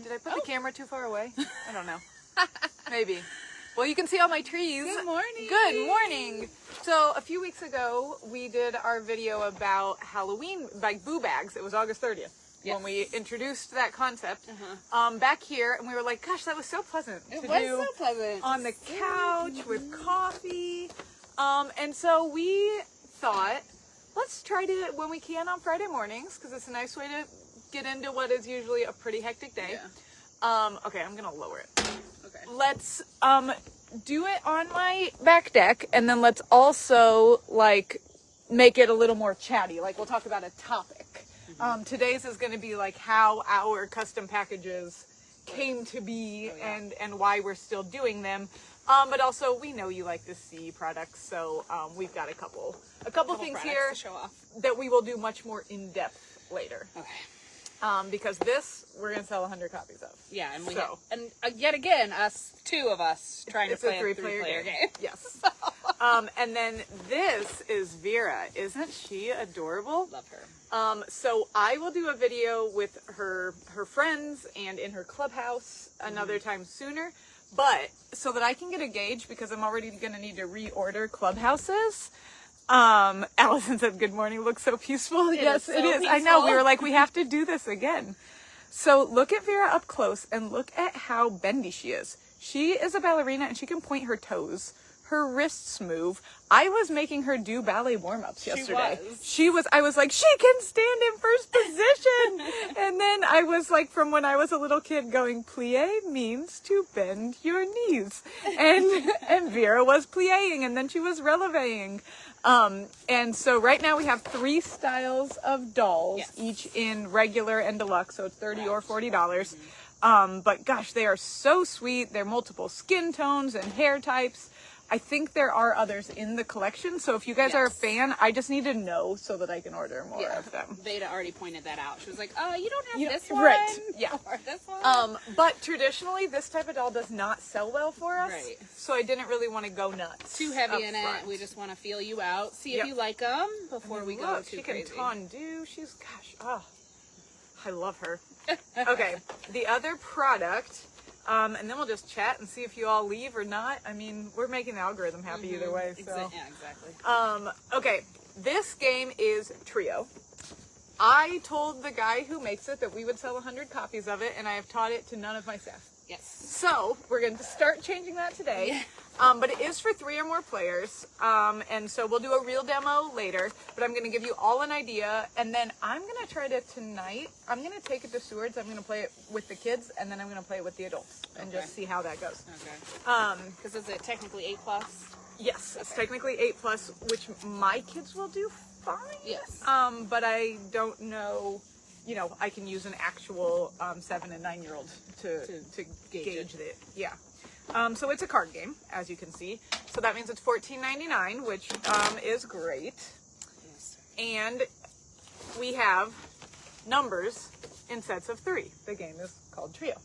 Did I put the camera too far away? I don't know. Maybe. Well, you can see all my trees. Good morning. Good morning. So a few weeks ago, we did our video about Halloween, like boo bags. It was August 30th. Yes. When we introduced that concept back here, and we were like, gosh, that was so pleasant It to was do so pleasant. on the couch with coffee. And so we thought, let's try to do it when we can on Friday mornings, because it's a nice way to get into what is usually a pretty hectic day. Yeah. Okay, I'm gonna lower it. Okay. Let's do it on my back deck, and then let's also like make it a little more chatty. Like we'll talk about a topic. Today's is going to be like how our custom packages came to be and why we're still doing them. But also we know you like to see products, so we've got a couple things here to show off that we will do much more in depth later. Okay. Because this we're going to sell 100 copies of. Yeah, and So. yet again, two of us trying It's to play a three-player game. Yes. And then this is Vera. Isn't she adorable? Love her. So I will do a video with her friends and in her clubhouse another time sooner. But so that I can get a gauge, because I'm already going to need to reorder clubhouses. Allison said, good morning, looks so peaceful. Yes, it is. I know. We were like, we have to do this again. So look at Vera up close and look at how bendy she is. She is a ballerina and she can point her toes. Her wrists move. I was making her do ballet warm-ups yesterday. I was like, she can stand in first position. And then I was like, from when I was a little kid going, plie means to bend your knees. And Vera was plieing, and then she was relevéing. And so right now we have 3 styles of dolls, each in regular and deluxe. So it's $30 or $40. But gosh, they are so sweet. They're multiple skin tones and hair types. I think there are others in the collection, so if you guys are a fan, I just need to know so that I can order more of them. Veda already pointed that out. She was like, you don't have this one? Right, yeah. Or this one? But traditionally, this type of doll does not sell well for us, Right. so I didn't really want to go nuts. Too heavy in front. it. We just want to feel you out, see if you like them before we go too crazy. She can tendu. She's, gosh, I love her. Okay, the other product... and then we'll just chat and see if you all leave or not. I mean, we're making the algorithm happy either way. So. Yeah, exactly. Okay, this game is Trio. I told the guy who makes it that we would sell 100 copies of it, and I have taught it to none of my staff. Yes. So we're going to start changing that today. Yeah. But it is for 3 or more players. And so we'll do a real demo later, but I'm going to give you all an idea. And then I'm going to try to tonight, I'm going to take it to Seward's. I'm going to play it with the kids, and then I'm going to play it with the adults and just see how that goes. Okay. Because is it technically 8+? Yes, it's technically 8+, which my kids will do fine. Yes. But I don't know, I can use an actual 7 and 9-year-old to gauge it. Yeah. So it's a card game, as you can see. So that means it's $14.99, which is great. Yes. And we have numbers in sets of 3. The game is called Trio.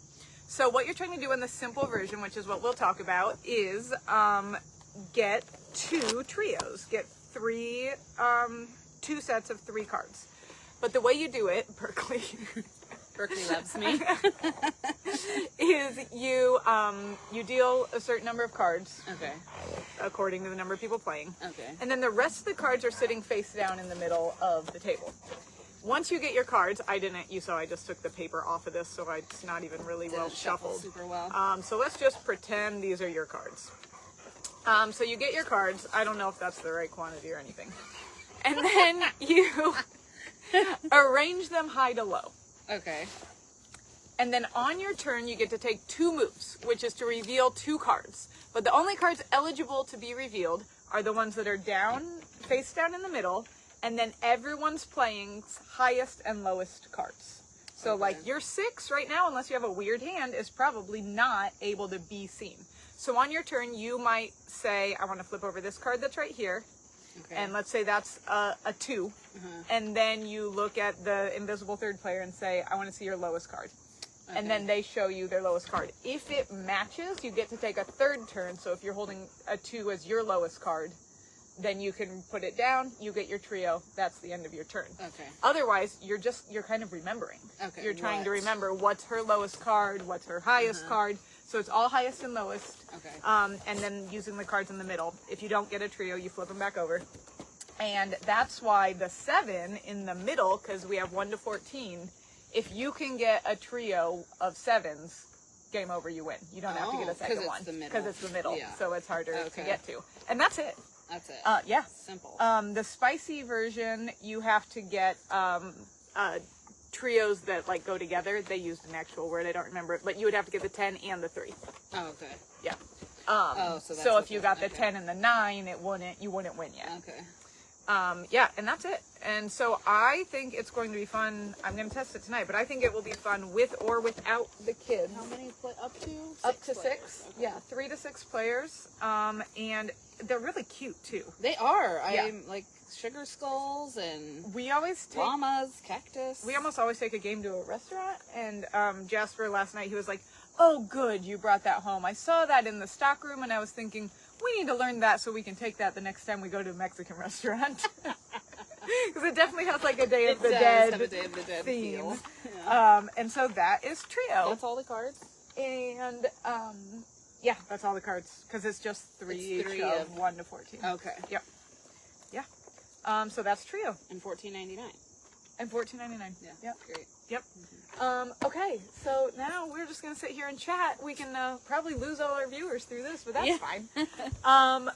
So what you're trying to do in the simple version, which is what we'll talk about, is get 2 trios. Get 2 sets of 3 cards. But the way you do it, Berkeley loves me, is you deal a certain number of cards. Okay. According to the number of people playing. Okay. And then the rest of the cards are sitting face down in the middle of the table. Once you get your cards, I just took the paper off of this, so it's not even really well shuffled. Super well. So let's just pretend these are your cards. So you get your cards. I don't know if that's the right quantity or anything. And then you arrange them high to low. Okay. And then on your turn, you get to take 2 moves, which is to reveal 2 cards. But the only cards eligible to be revealed are the ones that are face down in the middle, and then everyone's playing highest and lowest cards. So like your 6 right now, unless you have a weird hand, is probably not able to be seen. So on your turn, you might say, I want to flip over this card that's right here. Okay. And let's say that's a 2. And then you look at the invisible third player and say, I want to see your lowest card. Okay. And then they show you their lowest card. If it matches, you get to take a third turn. So if you're holding a 2 as your lowest card, Then you can put it down, you get your trio, that's the end of your turn. Okay. Otherwise, you're kind of remembering. Okay. You're trying to remember what's her lowest card, what's her highest card. So it's all highest and lowest. Okay. And then using the cards in the middle. If you don't get a trio, you flip them back over. And that's why the 7 in the middle, because we have 1 to 14, if you can get a trio of 7s, game over, you win. You don't have to get a second one. Because it's the middle. Yeah. So it's harder to get to. And that's it. That's it. Yeah. Simple. The spicy version, you have to get trios that like go together. They used an actual word, I don't remember it, but you would have to get the 10 and the 3. Oh, okay. Yeah. So if you got the 10 and the 9, you wouldn't win yet. Okay. Yeah, and that's it. And so I think it's going to be fun. I'm going to test it tonight, but I think it will be fun with or without the kids. How many up to? Up to 6. Okay. Yeah, 3 to 6 players. And they're really cute too. They are. Yeah. I'm like sugar skulls and We always take llamas, cactus. We almost always take a game to a restaurant, and Jasper last night, he was like, oh good, you brought that home. I saw that in the stock room, and I was thinking, we need to learn that so we can take that the next time we go to a Mexican restaurant. Because it definitely has like a Day of the Dead theme. Feel. Yeah. And so that is Trio. That's all the cards? And yeah, that's all the cards, because it's just 3 It's each 3 of 1 to 14. Okay. Yep. Yeah. So that's Trio. And $14.99. And $14.99. Yeah. Yep. Great. Yep. Okay, so now we're just going to sit here and chat. We can probably lose all our viewers through this, but that's fine.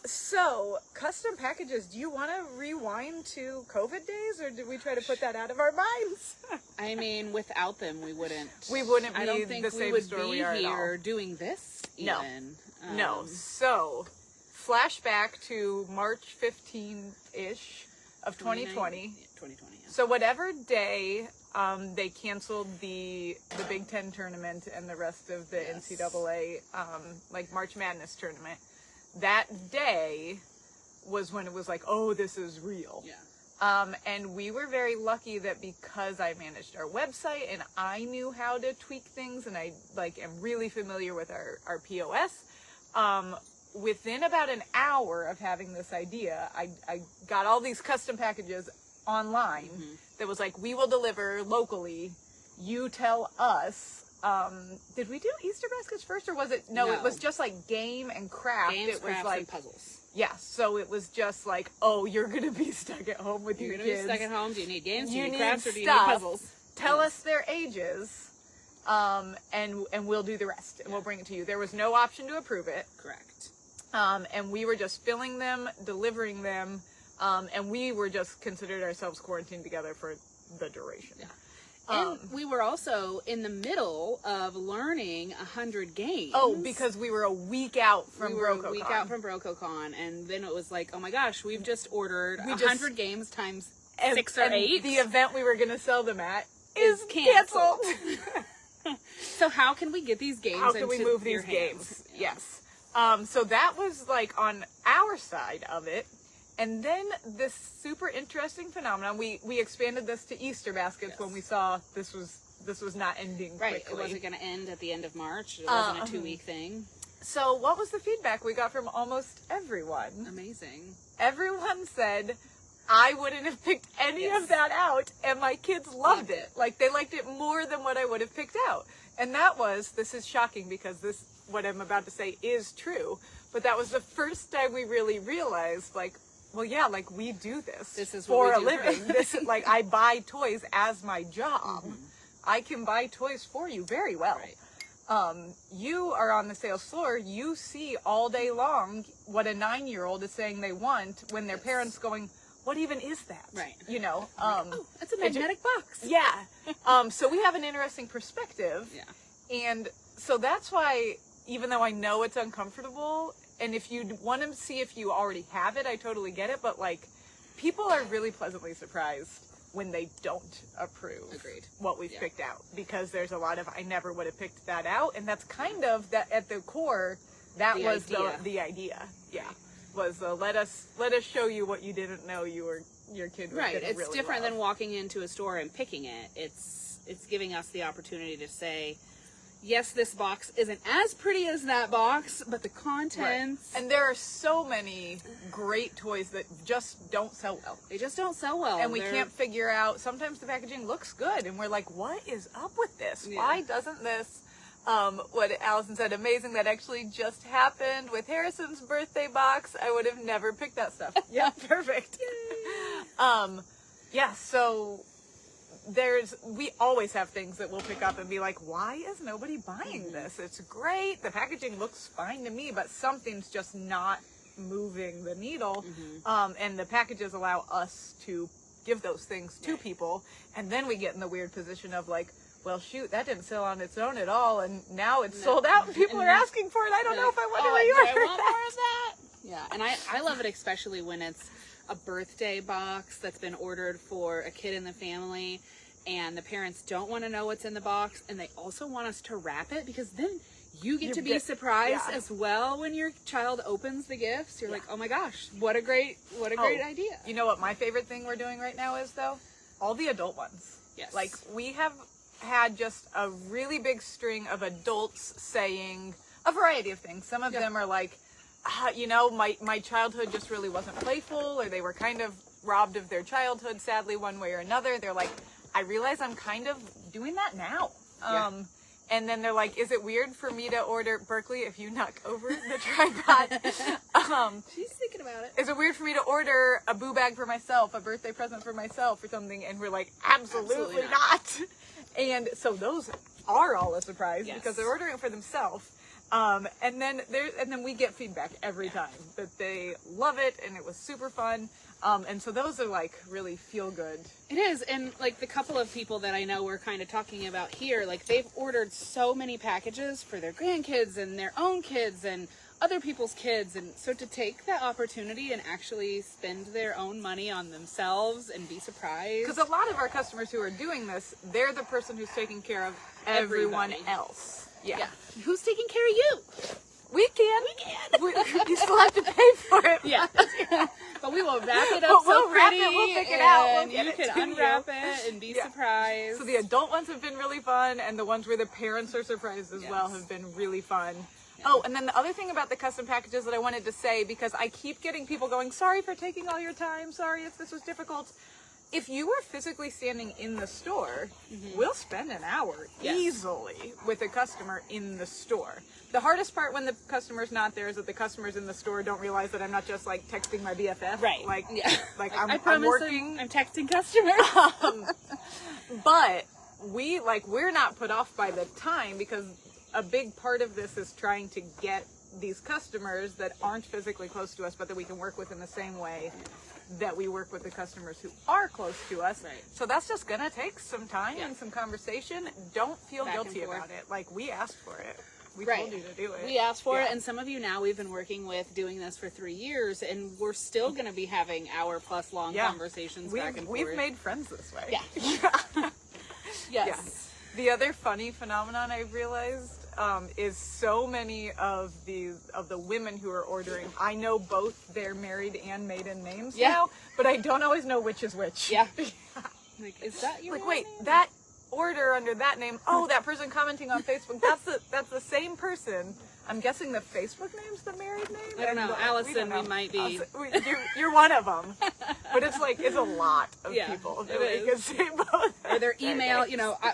So, custom packages, do you want to rewind to COVID days, or did we try to put that out of our minds? I mean, without them, we wouldn't. Be I don't think the we same would store be we are here at all. doing this. No. Even. No. So, flashback to March 15-ish of 2020. 2020, yeah. So whatever day they canceled the Big Ten tournament and the rest of the NCAA like March Madness tournament, that day was when it was like, oh, this is real. Yeah. And we were very lucky that because I managed our website and I knew how to tweak things, and I like am really familiar with our POS. Within about an hour of having this idea, I got all these custom packages online that was like, we will deliver locally, you tell us. Did we do Easter baskets first, or was it no, it was just like game and craft. Games, it was crafts, like and puzzles. Yeah, so it was just like, oh, you're gonna be stuck at home with your You're kids. going to be stuck at home. Do you need games? Do You you need need crafts? Or do you stuff. need puzzles? Tell us their ages, and we'll do the rest, and we'll bring it to you. There was no option to approve it. Correct. And we were just filling them, delivering them, and we were just considered ourselves quarantined together for the duration. Yeah. And we were also in the middle of learning 100 games. Oh, because we were a week out from we were BrocoCon. a week out from BrocoCon, and then it was like, oh my gosh, we've just ordered 100 games times 6 or 8. The event we were going to sell them at is canceled. So how can we get these games? How can we move these games? Yes. So that was like on our side of it. And then this super interesting phenomenon, we expanded this to Easter baskets when we saw this was not ending quickly. It wasn't going to end at the end of March. It wasn't a 2-week thing. So what was the feedback we got from almost everyone? Amazing. Everyone said, I wouldn't have picked any of that out, and my kids loved it. Like, they liked it more than what I would have picked out. And this is shocking because what I'm about to say is true, but that was the first time we really realized, like, well, yeah, like, we do this is for what a we do. living. Like, I buy toys as my job. I can buy toys for you very well. Right. You are on the sales floor. You see all day long what a 9-year-old is saying they want when their parents going, what even is that? Right. You know? Oh, it's a magnetic box. Yeah. So we have an interesting perspective. Yeah. And so that's why, even though I know it's uncomfortable, and if you want to see if you already have it, I totally get it. But like, people are really pleasantly surprised when they don't approve what we've picked out, because there's a lot of, I never would have picked that out. And that's kind of that at the core, that was the idea. Yeah. Was let us show you what you didn't know your kid was Right. gonna It's really different love. than walking into a store and picking it. It's giving us the opportunity to say, yes, this box isn't as pretty as that box, but the contents... Right. And there are so many great toys that just don't sell well. They just don't sell well. And we can't figure out, sometimes the packaging looks good, and we're like, what is up with this? Yeah. Why doesn't this... what Allison said, amazing, that actually just happened with Harrison's birthday box. I would have never picked that stuff. Yeah, perfect. Yeah, so we always have things that we'll pick up and be like, why is nobody buying this? It's great. The packaging looks fine to me, but something's just not moving the needle. And the packages allow us to give those things to people. And then we get in the weird position of like, well, shoot, that didn't sell on its own at all, and now it's sold out, and people are asking for it. I don't know if I want to reorder I want more of that. Yeah, and I love it especially when it's a birthday box that's been ordered for a kid in the family, and the parents don't want to know what's in the box, and they also want us to wrap it, because then you get to be surprised as well when your child opens the gifts. You're like, oh my gosh, what a great idea. You know what my favorite thing we're doing right now is, though? All the adult ones. Yes. Like, we have had just a really big string of adults saying a variety of things. Some of them are like, you know, my childhood just really wasn't playful, or they were kind of robbed of their childhood, sadly, one way or another. They're like, I realize I'm kind of doing that now. And then they're like, is it weird for me to order, Berkeley, if you knock over the tripod? She's thinking about it. Is it weird for me to order a boo bag for myself, a birthday present for myself or something? And we're like, absolutely not. And so those are all a surprise because they're ordering it for themselves. And then we get feedback every time that they love it and it was super fun. And so those are like really feel good. It is. And like the couple of people that I know we're kind of talking about here, like they've ordered so many packages for their grandkids and their own kids and other people's kids. And so to take that opportunity and actually spend their own money on themselves and be surprised. Because a lot of our customers who are doing this, they're the person who's taking care of everyone else. Yeah. Who's taking care of you? We can. You still have to pay for it. Yeah. But we will wrap it up we'll pretty. Wrap it, we'll pick it out. And you can unwrap it and be surprised. So the adult ones have been really fun, and the ones where the parents are surprised as well have been really fun. Oh, and then the other thing about the custom packages that I wanted to say, because I keep getting people going, sorry for taking all your time, sorry if this was difficult. If you were physically standing in the store, we'll spend an hour easily with a customer in the store. The hardest part when the customer's not there is that the customers in the store don't realize that I'm not just like texting my BFF. Right. Like I I'm working. I'm texting customers. But we're not put off by the time, because a big part of this is trying to get these customers that aren't physically close to us, but that we can work with in the same way that we work with the customers who are close to us. Right. So that's just gonna take some time and some conversation. Don't feel guilty about it. Like, we asked for it. We told you to do it. We asked for it, and some of you now, we've been working with doing this for 3 years, and we're still going to be having hour-plus long conversations back and forth. We've made friends this way. Yeah. Yes. Yeah. The other funny phenomenon I've realized is so many of the women who are ordering, I know both their married and maiden names now, but I don't always know which is which. Yeah. Like, is that your like, wait, name? that order under that name, oh, that person commenting on Facebook, that's the same person. I'm guessing the Facebook name's the married name? I don't know. Allison, we might be. You're one of them. But it's a lot of people that we can say both. Or their email,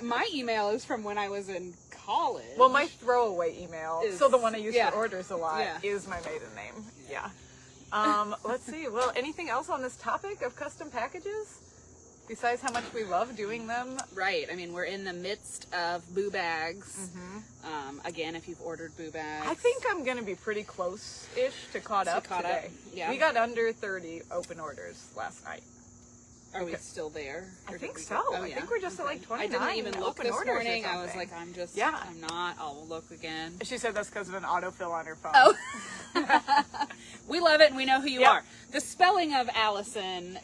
my email is from when I was in college. Well, my throwaway email, so the one I use for orders a lot, is my maiden name. Yeah. Let's see. Well, anything else on this topic of custom packages? Besides how much we love doing them. Right. I mean, we're in the midst of boo bags. Again, if you've ordered boo bags. I think I'm going to be pretty close-ish to caught up today. Yeah. We got under 30 open orders last night. Are we still there? I think so. Oh, I think we're just at like 29 I didn't even look this morning. I was like, I'm not. I'll look again. She said that's because of an autofill on her phone. Oh. We love it, and we know who you are. The spelling of Allison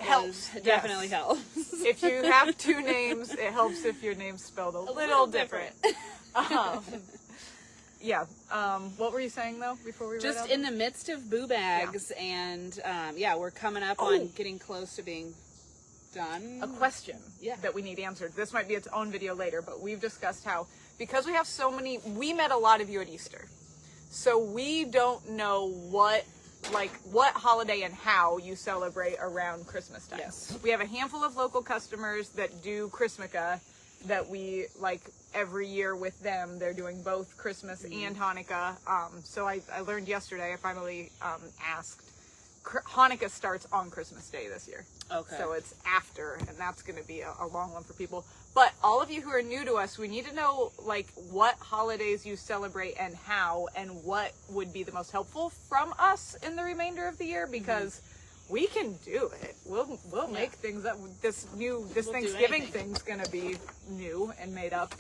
definitely helps. If you have two names, it helps if your name's spelled a little different. What were you saying, though, before we just in the midst of boo bags, and we're coming up on getting close to being done. A question that we need answered. This might be its own video later, but we've discussed how because we have so many, we met a lot of you at Easter. So we don't know what holiday and how you celebrate around Christmas time. Yes. We have a handful of local customers that do Chrismica that we like every year with them. They're doing both Christmas and Hanukkah. So I learned yesterday, I finally asked, Hanukkah starts on Christmas Day this year. Okay. So it's after, and that's going to be a long one for people. But all of you who are new to us, we need to know like what holidays you celebrate and how, and what would be the most helpful from us in the remainder of the year, because we can do it. We'll make things up. This Thanksgiving thing's going to be new and made up.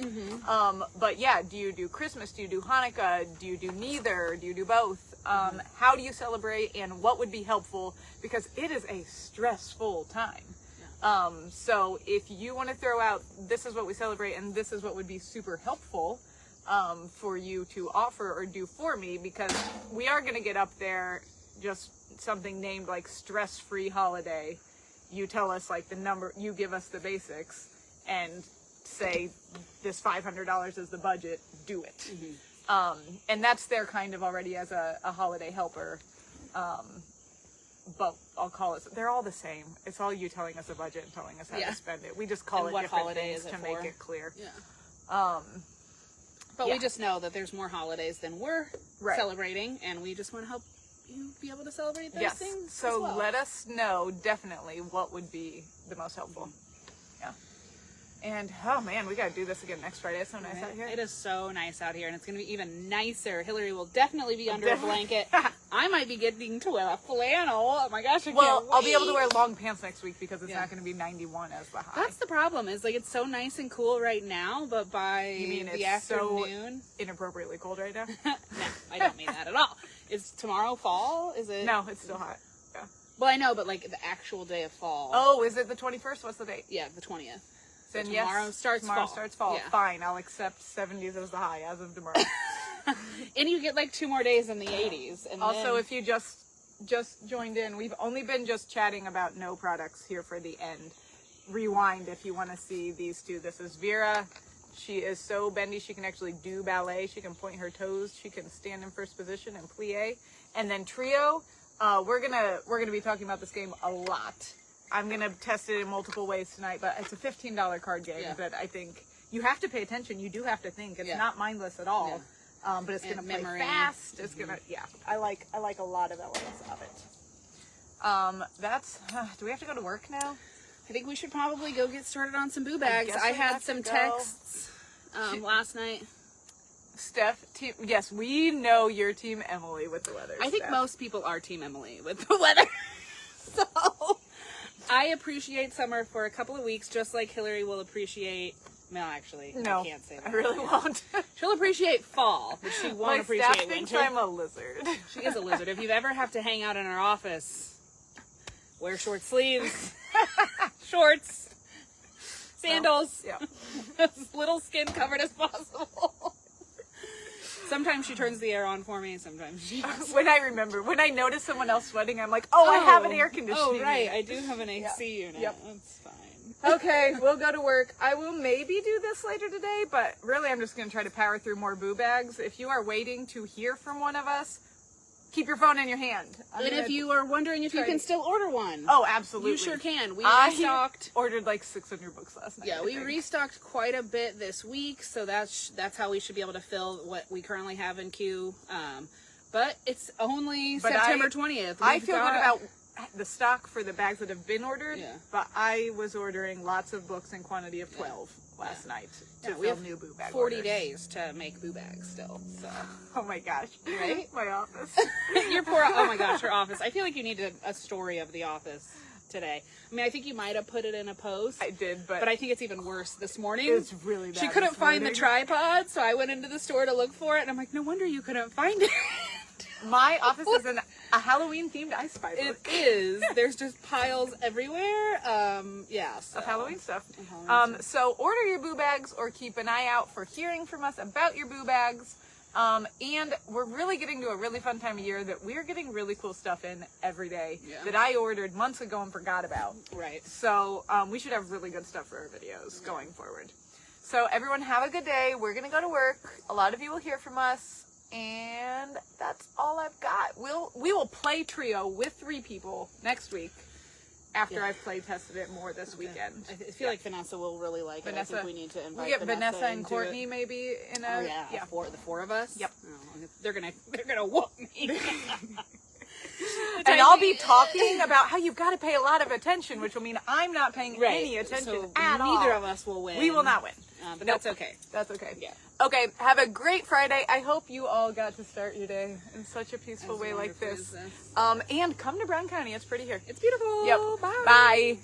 But yeah, do you do Christmas? Do you do Hanukkah? Do you do neither? Do you do both? How do you celebrate, and what would be helpful? Because it is a stressful time. So if you want to throw out, this is what we celebrate and this is what would be super helpful for you to offer or do for me, because we are going to get up there just something named like stress-free holiday. You tell us like the number, you give us the basics and say this $500 is the budget, do it. And that's there kind of already as a holiday helper. But I'll call it, they're all the same. It's all you telling us a budget and telling us how to spend it. We just call And it what different holiday things is it to for? make it clear. But we just know that there's more holidays than we're celebrating, and we just want to help you be able to celebrate those things. So as well. let us know definitely what would be the most helpful. And oh man, we gotta do this again next Friday. It's so nice out here. It is so nice out here, and it's going to be even nicer. Hillary will definitely be under a blanket. I might be getting to wear a flannel. Oh my gosh, I can't wait. I'll be able to wear long pants next week because it's not going to be 91 as the high. That's the problem. Is like it's so nice and cool right now, but by the afternoon, so inappropriately cold right now. No, I don't mean that at all. Is tomorrow fall? Is it? No, it's still hot. Yeah. Well, I know, but like the actual day of fall. Oh, is it the 21st? What's the date? Yeah, the 20th. Then so yes, tomorrow starts fall. Yeah. Fine, I'll accept 70s as the high as of tomorrow. And you get like 2 more days in the 80s. And also, then... if you just joined in, we've only been just chatting about no products here for the end. Rewind if you want to see these two. This is Vera. She is so bendy she can actually do ballet. She can point her toes. She can stand in first position and plie. And then Trio, we're gonna be talking about this game a lot. I'm going to test it in multiple ways tonight, but it's a $15 card game that I think you have to pay attention. You do have to think. It's not mindless at all, but it's going to play fast. It's going to, I like a lot of elements of it. Do we have to go to work now? I think we should probably go get started on some boo bags. I had some texts last night. Steph, yes, we know you're Team Emily with the weather. I think most people are Team Emily with the weather. So... I appreciate summer for a couple of weeks, just like Hillary will appreciate... No, actually, I can't say that. I really won't. She'll appreciate fall, but she won't appreciate winter. My staff thinks I'm a lizard. She is a lizard. If you ever have to hang out in our office, wear short sleeves, shorts, sandals, as little skin covered as possible. Sometimes she turns the air on for me, sometimes she doesn't. When I notice someone else sweating, I'm like, I have an air conditioning Oh, right, unit. I do have an AC unit. Yep. That's fine. Okay, we'll go to work. I will maybe do this later today, but really I'm just going to try to power through more boo bags. If you are waiting to hear from one of us, keep your phone in your hand. And if you are wondering if you can still order one. Oh, absolutely. You sure can. We restocked. Ordered like 600 books last night. Yeah, we restocked quite a bit this week, so that's how we should be able to fill what we currently have in queue. But it's only September 20th. I feel good about the stock for the bags that have been ordered, but I was ordering lots of books in quantity of 12 last night to fill new boo bag 40 orders. days to make boo bags still. So. Oh my gosh. Right? My office. Your poor, oh my gosh, your office. I feel like you need a story of the office today. I mean, I think you might have put it in a post. I did, but I think it's even worse this morning. It's really bad. She couldn't find the tripod, so I went into the store to look for it, and I'm like, no wonder you couldn't find it. My office is a Halloween-themed I Spy book. It is. There's just piles everywhere. Of Halloween stuff. So order your boo bags or keep an eye out for hearing from us about your boo bags. And we're really getting to a really fun time of year that we're getting really cool stuff in every day that I ordered months ago and forgot about. Right. So we should have really good stuff for our videos going forward. So everyone have a good day. We're going to go to work. A lot of you will hear from us. And that's all I've got. We will play trio with 3 people next week after I've play tested it more this weekend. I feel like Vanessa will really like it. I think we need to invite we get Vanessa and into Courtney it. maybe in a The 4 of us. Yep. Oh, they're gonna whoop me. And I'll be talking about how you've got to pay a lot of attention, which will mean I'm not paying any attention at all. Neither of us will win. We will not win. But that's okay. That's okay. Yeah. Okay, have a great Friday. I hope you all got to start your day in such a peaceful way like this. And come to Brown County. It's pretty here. It's beautiful. Yep. Bye. Bye.